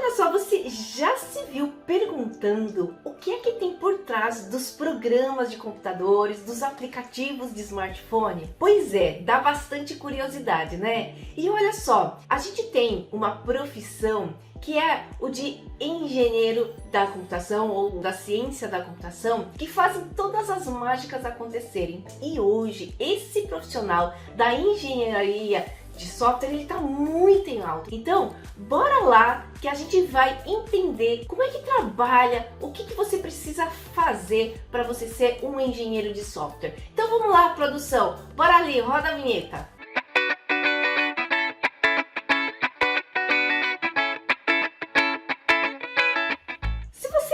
olha só, você já se viu perguntando o que é que tem por trás dos programas de computadores, dos aplicativos de smartphone? Pois é, dá bastante curiosidade, né? E olha só, a gente tem uma profissão que é o de engenheiro da computação ou da ciência da computação, que fazem todas as mágicas acontecerem. E hoje, esse profissional da engenharia de software, ele está muito em alta. Então, bora lá que a gente vai entender como é que trabalha, o que você precisa fazer para você ser um engenheiro de software. Então vamos lá, produção, bora ali, roda a vinheta.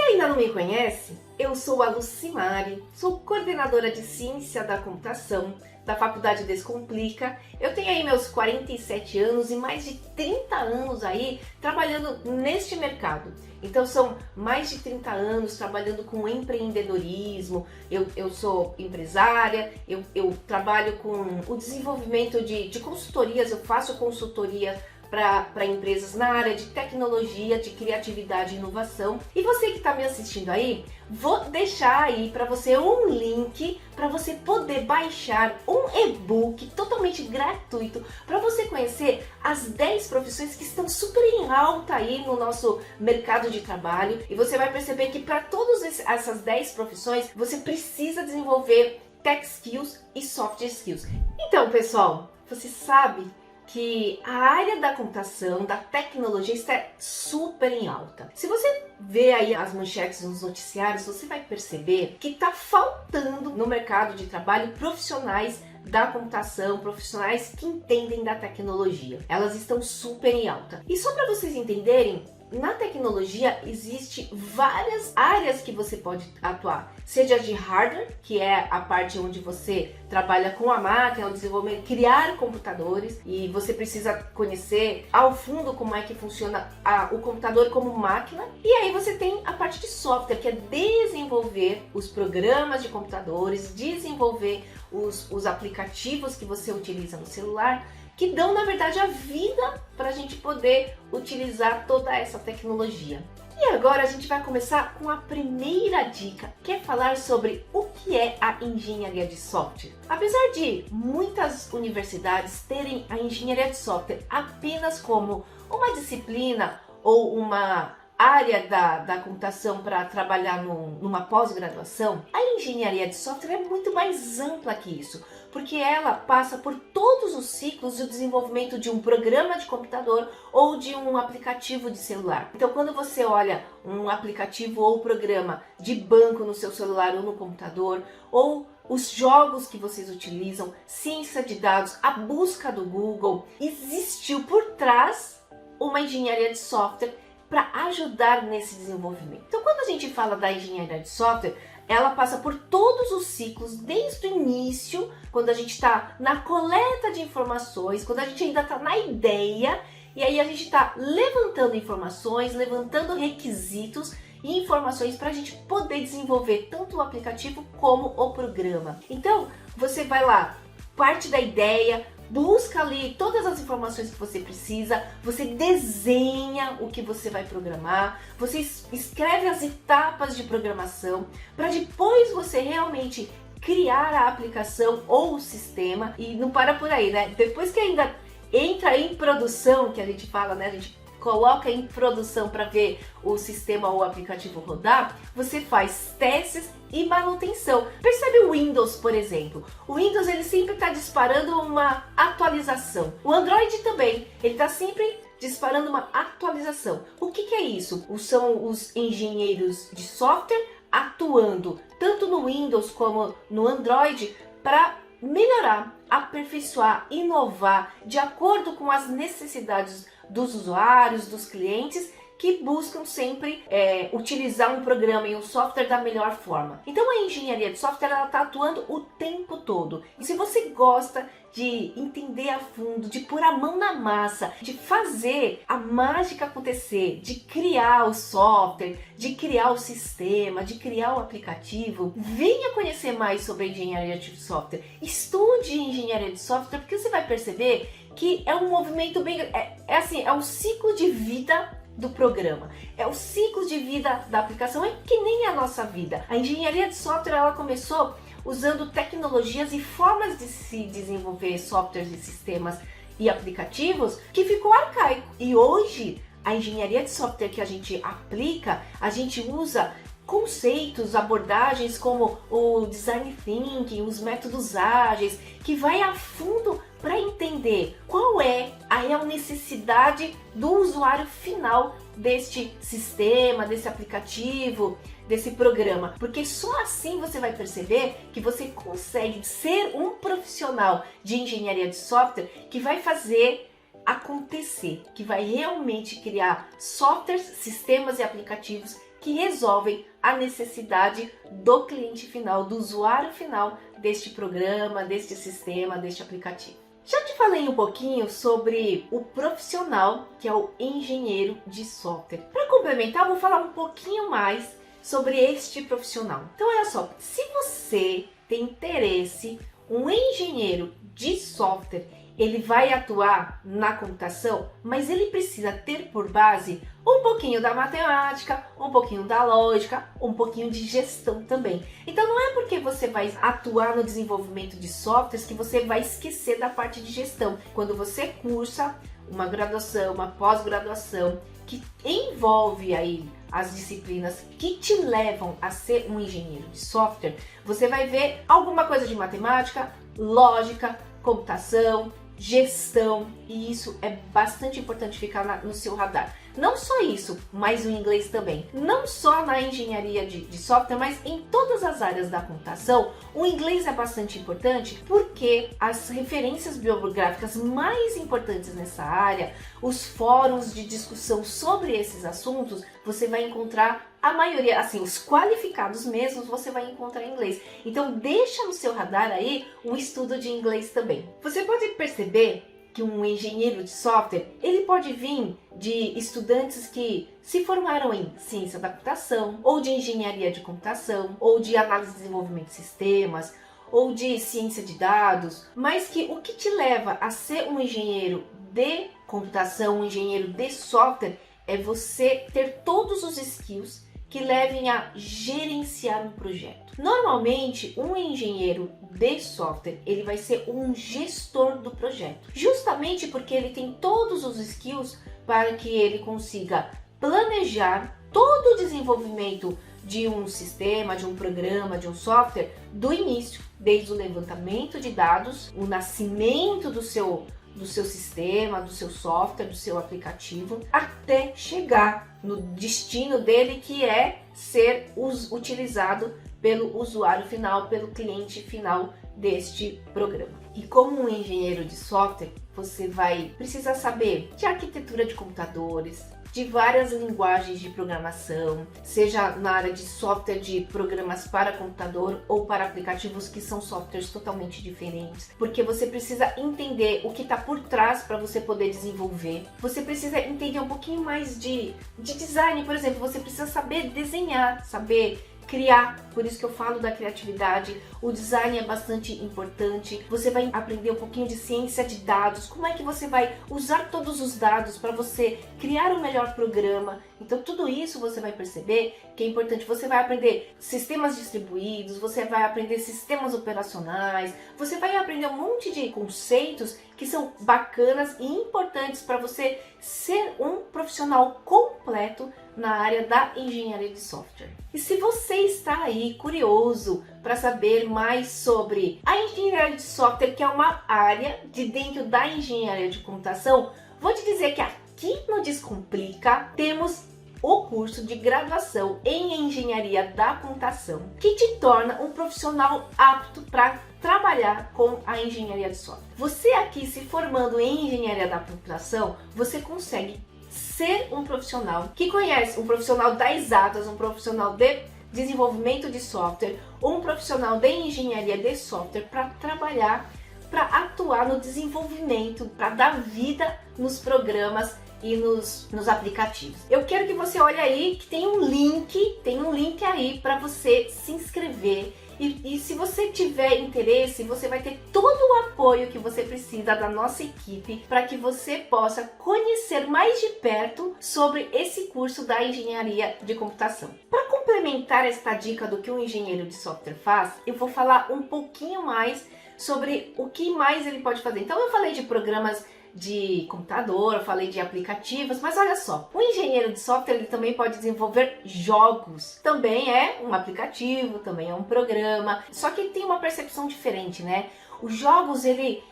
Ainda não me conhece? Eu sou a Lucimari, sou coordenadora de Ciência da Computação da Faculdade Descomplica. Eu tenho aí meus 47 anos e mais de 30 anos aí trabalhando neste mercado. Então são mais de 30 anos trabalhando com empreendedorismo, eu sou empresária, eu trabalho com o desenvolvimento de consultorias, eu faço consultoria para empresas na área de tecnologia, de criatividade e inovação. E você que está me assistindo aí, vou deixar aí para você um link para você poder baixar um e-book totalmente gratuito para você conhecer as 10 profissões que estão super em alta aí no nosso mercado de trabalho. E você vai perceber que para todas essas 10 profissões você precisa desenvolver tech skills e soft skills. Então, pessoal, você sabe que a área da computação, da tecnologia está super em alta. Se você vê aí as manchetes nos noticiários, você vai perceber que está faltando no mercado de trabalho profissionais da computação, profissionais que entendem da tecnologia. Elas estão super em alta. E só para vocês entenderem, na tecnologia existe várias áreas que você pode atuar, seja de hardware, que é a parte onde você trabalha com a máquina, o desenvolvimento, criar computadores, e você precisa conhecer ao fundo como é que funciona o computador como máquina. E aí você tem a parte de software, que é desenvolver os programas de computadores, desenvolver os aplicativos que você utiliza no celular, que dão, na verdade, a vida para a gente poder utilizar toda essa tecnologia. E agora a gente vai começar com a primeira dica, que é falar sobre o que é a engenharia de software. Apesar de muitas universidades terem a engenharia de software apenas como uma disciplina ou uma área da computação para trabalhar numa pós-graduação, a engenharia de software é muito mais ampla que isso, porque ela passa por todos os ciclos do desenvolvimento de um programa de computador ou de um aplicativo de celular. Então, quando você olha um aplicativo ou programa de banco no seu celular ou no computador, ou os jogos que vocês utilizam, ciência de dados, a busca do Google, existiu por trás uma engenharia de software para ajudar nesse desenvolvimento. Então, quando a gente fala da engenharia de software, ela passa por todos os ciclos, desde o início, quando a gente está na coleta de informações, quando a gente ainda está na ideia, e aí a gente está levantando informações, levantando requisitos e informações para a gente poder desenvolver tanto o aplicativo como o programa. Então, você vai lá, parte da ideia, busca ali todas as informações que você precisa, você desenha o que você vai programar, você escreve as etapas de programação para depois você realmente criar a aplicação ou o sistema. E não para por aí, né? Depois que ainda entra em produção, que a gente fala, né? A gente coloca em produção para ver o sistema ou o aplicativo rodar, você faz testes e manutenção. Percebe o Windows, por exemplo? O Windows, ele sempre está disparando uma atualização. O Android também, ele está sempre disparando uma atualização. O que é isso? São os engenheiros de software atuando tanto no Windows como no Android para melhorar, aperfeiçoar, inovar de acordo com as necessidades dos usuários, dos clientes, que buscam sempre utilizar um programa e um software da melhor forma. Então a engenharia de software está atuando o tempo todo. E se você gosta de entender a fundo, de pôr a mão na massa, de fazer a mágica acontecer, de criar o software, de criar o sistema, de criar o aplicativo, venha conhecer mais sobre a engenharia de software. Estude engenharia de software, porque você vai perceber que é um movimento bem... é um ciclo de vida do programa. É o ciclo de vida da aplicação, é que nem a nossa vida. A engenharia de software ela começou usando tecnologias e formas de se desenvolver softwares e sistemas e aplicativos que ficou arcaico. E hoje, a engenharia de software que a gente aplica, a gente usa conceitos, abordagens como o design thinking, os métodos ágeis, que vai a fundo para entender qual é a real necessidade do usuário final deste sistema, desse aplicativo, desse programa, porque só assim você vai perceber que você consegue ser um profissional de engenharia de software que vai fazer acontecer, que vai realmente criar softwares, sistemas e aplicativos que resolvem a necessidade do cliente final, do usuário final deste programa, deste sistema, deste aplicativo. Já te falei um pouquinho sobre o profissional que é o engenheiro de software. Para complementar, vou falar um pouquinho mais sobre este profissional. Então, olha só, se você tem interesse, um engenheiro de software, ele vai atuar na computação, mas ele precisa ter por base um pouquinho da matemática, um pouquinho da lógica, um pouquinho de gestão também. Então não é porque você vai atuar no desenvolvimento de softwares que você vai esquecer da parte de gestão. Quando você cursa uma graduação, uma pós-graduação que envolve aí as disciplinas que te levam a ser um engenheiro de software, você vai ver alguma coisa de matemática, lógica, computação, gestão, e isso é bastante importante ficar no seu radar. Não só isso, mas o inglês também. Não só na engenharia de software, mas em todas as áreas da computação, o inglês é bastante importante porque as referências bibliográficas mais importantes nessa área, os fóruns de discussão sobre esses assuntos, você vai encontrar a maioria, assim, os qualificados mesmos, você vai encontrar em inglês. Então deixa no seu radar aí o estudo de inglês também. Você pode perceber que um engenheiro de software, ele pode vir de estudantes que se formaram em ciência da computação, ou de engenharia de computação, ou de análise e desenvolvimento de sistemas, ou de ciência de dados, mas que o que te leva a ser um engenheiro de computação, um engenheiro de software, é você ter todos os skills que levem a gerenciar um projeto. Normalmente, um engenheiro de software, ele vai ser um gestor do projeto, justamente porque ele tem todos os skills para que ele consiga planejar todo o desenvolvimento de um sistema, de um programa, de um software, do início, desde o levantamento de dados, o nascimento do seu sistema, do seu software, do seu aplicativo, até chegar no destino dele, que é ser utilizado pelo usuário final, pelo cliente final deste programa. E como um engenheiro de software, você vai precisar saber de arquitetura de computadores, de várias linguagens de programação, seja na área de software de programas para computador ou para aplicativos que são softwares totalmente diferentes, porque você precisa entender o que está por trás para você poder desenvolver. Você precisa entender um pouquinho mais de design, por exemplo, você precisa saber desenhar, saber criar, por isso que eu falo da criatividade. O design é bastante importante. Você vai aprender um pouquinho de ciência de dados, como é que você vai usar todos os dados para você criar o melhor programa. Então tudo isso você vai perceber que é importante. Você vai aprender sistemas distribuídos, você vai aprender sistemas operacionais, você vai aprender um monte de conceitos que são bacanas e importantes para você ser um profissional completo na área da engenharia de software. E se você está aí curioso para saber mais sobre a engenharia de software, que é uma área de dentro da engenharia de computação, vou te dizer que aqui no Descomplica temos o curso de graduação em engenharia da computação, que te torna um profissional apto para trabalhar com a engenharia de software. Você aqui se formando em engenharia da computação, você consegue ser um profissional que conhece, um profissional das exatas, um profissional de desenvolvimento de software, um profissional de engenharia de software para trabalhar, para atuar no desenvolvimento, para dar vida nos programas e nos aplicativos. Eu quero que você olhe aí que tem um link aí para você se inscrever E se você tiver interesse, você vai ter todo o apoio que você precisa da nossa equipe para que você possa conhecer mais de perto sobre esse curso da engenharia de computação. Para complementar esta dica do que um engenheiro de software faz, eu vou falar um pouquinho mais sobre o que mais ele pode fazer. Então eu falei de programas de computador, eu falei de aplicativos, mas olha só, o engenheiro de software ele também pode desenvolver jogos. Também é um aplicativo, também é um programa, só que tem uma percepção diferente, né? Os jogos, ele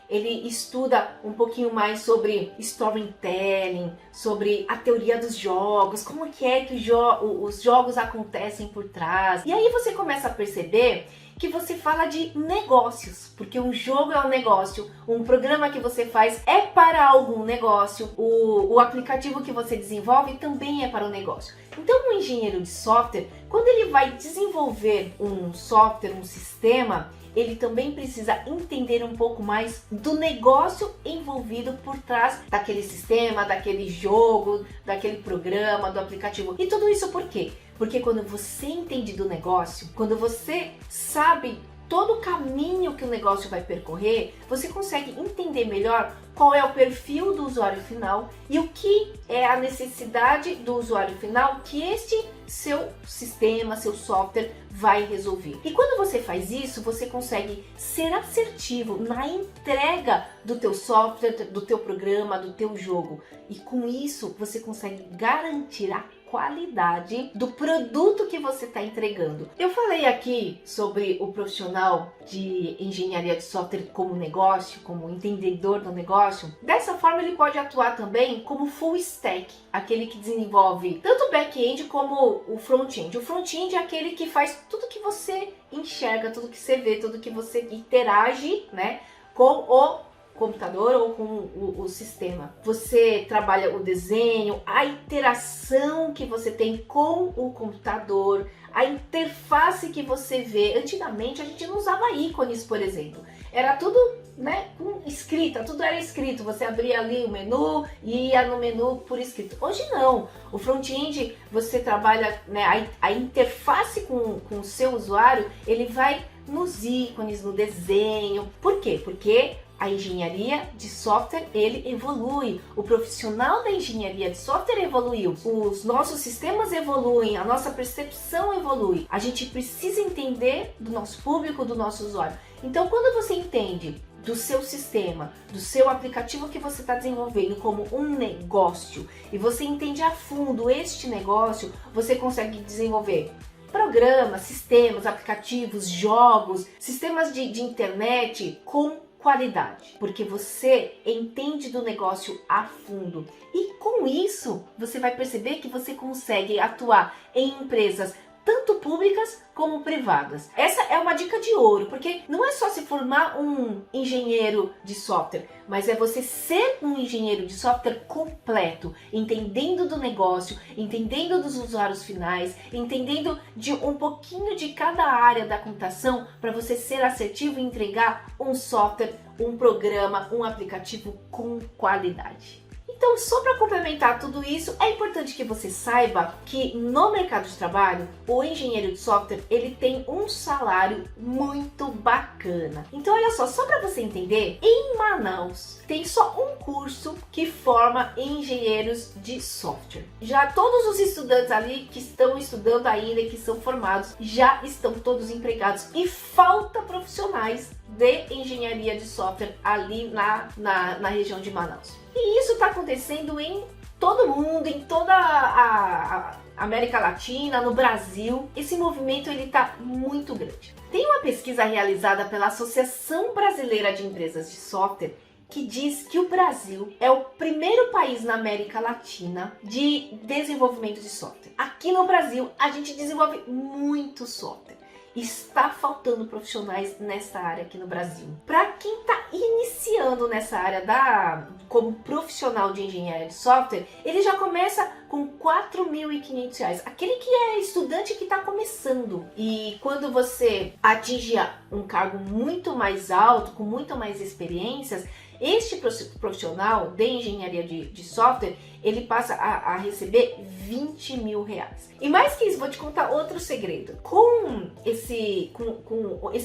estuda um pouquinho mais sobre storytelling, sobre a teoria dos jogos, como que é que os jogos acontecem por trás. E aí você começa a perceber que você fala de negócios, porque um jogo é um negócio, um programa que você faz é para algum negócio, o aplicativo que você desenvolve também é para o negócio. Então, um engenheiro de software, quando ele vai desenvolver um software, um sistema, ele também precisa entender um pouco mais do negócio envolvido por trás daquele sistema, daquele jogo, daquele programa, do aplicativo. E tudo isso por quê? Porque quando você entende do negócio, quando você sabe todo o caminho que o negócio vai percorrer, você consegue entender melhor qual é o perfil do usuário final e o que é a necessidade do usuário final que este seu sistema, seu software vai resolver. E quando você faz isso, você consegue ser assertivo na entrega do teu software, do teu programa, do teu jogo. E com isso, você consegue garantir a qualidade do produto que você está entregando. Eu falei aqui sobre o profissional de engenharia de software como negócio, como entendedor do negócio. Dessa forma, ele pode atuar também como full stack, aquele que desenvolve tanto o back-end como o front-end. O front-end é aquele que faz tudo que você enxerga, tudo que você vê, tudo que você interage, né, com o computador ou com o sistema. Você trabalha o desenho, a interação que você tem com o computador, a interface que você vê. Antigamente a gente não usava ícones, por exemplo. Era tudo, né, com escrita, tudo era escrito. Você abria ali o menu e ia no menu por escrito. Hoje não. O front-end, você trabalha, né, a interface com o seu usuário, ele vai nos ícones, no desenho. Por quê? Porque a engenharia de software, ele evolui. O profissional da engenharia de software evoluiu. Os nossos sistemas evoluem, a nossa percepção evolui. A gente precisa entender do nosso público, do nosso usuário. Então, quando você entende do seu sistema, do seu aplicativo que você está desenvolvendo como um negócio, e você entende a fundo este negócio, você consegue desenvolver programas, sistemas, aplicativos, jogos, sistemas de internet com qualidade, porque você entende do negócio a fundo. E com isso, você vai perceber que você consegue atuar em empresas tanto públicas como privadas. Essa é uma dica de ouro, porque não é só se formar um engenheiro de software, mas é você ser um engenheiro de software completo, entendendo do negócio, entendendo dos usuários finais, entendendo de um pouquinho de cada área da computação para você ser assertivo e entregar um software, um programa, um aplicativo com qualidade. Então, só para complementar tudo isso, é importante que você saiba que no mercado de trabalho, o engenheiro de software, ele tem um salário muito bacana. Então, olha só para você entender, em Manaus tem só um curso que forma engenheiros de software. Já todos os estudantes ali que estão estudando ainda e que são formados, já estão todos empregados e falta profissionais de engenharia de software ali na região de Manaus. E isso está acontecendo em todo mundo, em toda a América Latina, no Brasil. Esse movimento ele está muito grande. Tem uma pesquisa realizada pela Associação Brasileira de Empresas de Software que diz que o Brasil é o primeiro país na América Latina de desenvolvimento de software. Aqui no Brasil, a gente desenvolve muito software. Está faltando profissionais nessa área aqui no Brasil. Para quem está iniciando nessa área como profissional de engenharia de software, ele já começa com R$ 4.500. Aquele que é estudante que está começando. E quando você atinge um cargo muito mais alto, com muito mais experiências, Este profissional de engenharia de software, ele passa a receber 20 mil reais. E mais que isso, vou te contar outro segredo. Com esse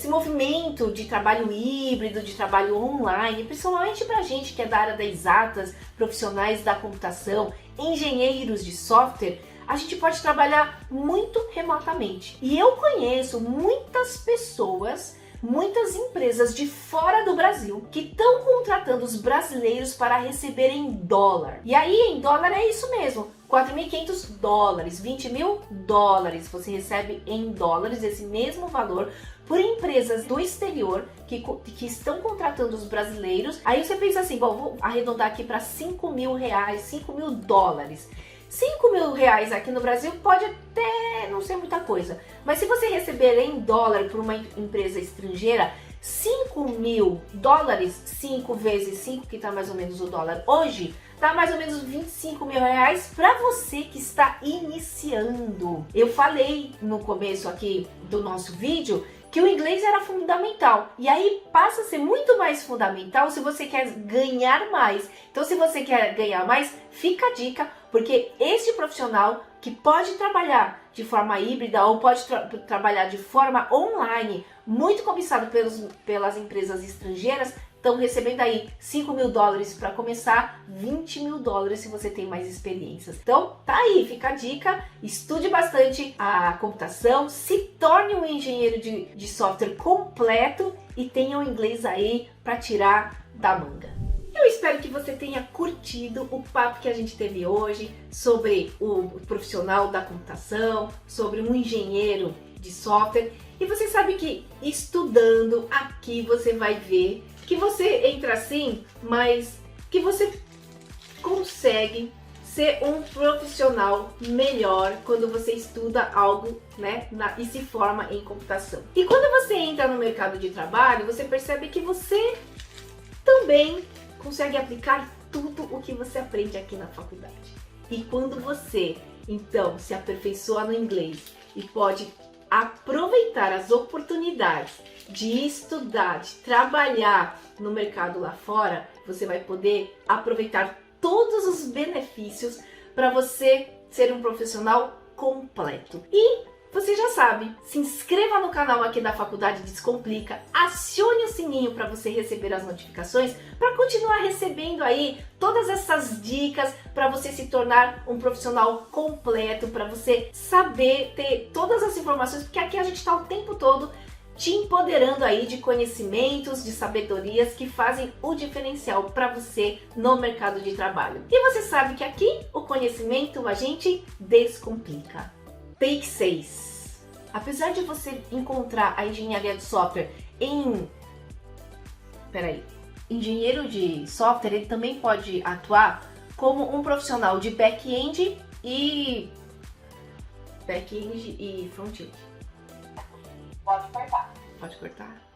movimento de trabalho híbrido, de trabalho online, principalmente pra gente que é da área das exatas, profissionais da computação, engenheiros de software, a gente pode trabalhar muito remotamente. E eu conheço muitas pessoas, muitas empresas de fora do Brasil que estão contratando os brasileiros para receber em dólar. E aí em dólar é isso mesmo, 4.500 dólares, 20 mil dólares. Você recebe em dólares esse mesmo valor por empresas do exterior que estão contratando os brasileiros. Aí você pensa assim, bom, vou arredondar aqui para 5 mil reais, 5 mil dólares. 5 mil reais aqui no Brasil pode até não ser muita coisa, mas se você receber em dólar por uma empresa estrangeira, 5 mil dólares, 5 vezes 5, que tá mais ou menos o dólar hoje, dá mais ou menos 25 mil reais para você que está iniciando. Eu falei no começo aqui do nosso vídeo que o inglês era fundamental, e aí passa a ser muito mais fundamental se você quer ganhar mais. Então, se você quer ganhar mais, fica a dica, porque este profissional que pode trabalhar de forma híbrida ou pode trabalhar de forma online, muito cobiçado pelas empresas estrangeiras, estão recebendo aí 5 mil dólares para começar, 20 mil dólares se você tem mais experiências. Então, tá aí, fica a dica, estude bastante a computação, se torne um engenheiro de software completo e tenha o inglês aí para tirar da manga. Eu espero que você tenha curtido o papo que a gente teve hoje sobre o profissional da computação, sobre um engenheiro de software. E você sabe que estudando aqui você vai ver que você entra assim, mas que você consegue ser um profissional melhor quando você estuda algo, né, e se forma em computação. E quando você entra no mercado de trabalho, você percebe que você também consegue aplicar tudo o que você aprende aqui na faculdade. E quando você, então, se aperfeiçoa no inglês e pode aproveitar as oportunidades de estudar, de trabalhar no mercado lá fora, você vai poder aproveitar todos os benefícios para você ser um profissional completo. E você já sabe, se inscreva no canal aqui da Faculdade Descomplica, acione o sininho para você receber as notificações, para continuar recebendo aí todas essas dicas para você se tornar um profissional completo, para você saber ter todas as informações, porque aqui a gente está o tempo todo te empoderando aí de conhecimentos, de sabedorias que fazem o diferencial para você no mercado de trabalho. E você sabe que aqui o conhecimento a gente descomplica. Take 6. Apesar de você encontrar a engenharia de software engenheiro de software, ele também pode atuar como um profissional de back-end e front-end. Pode cortar. Pode cortar?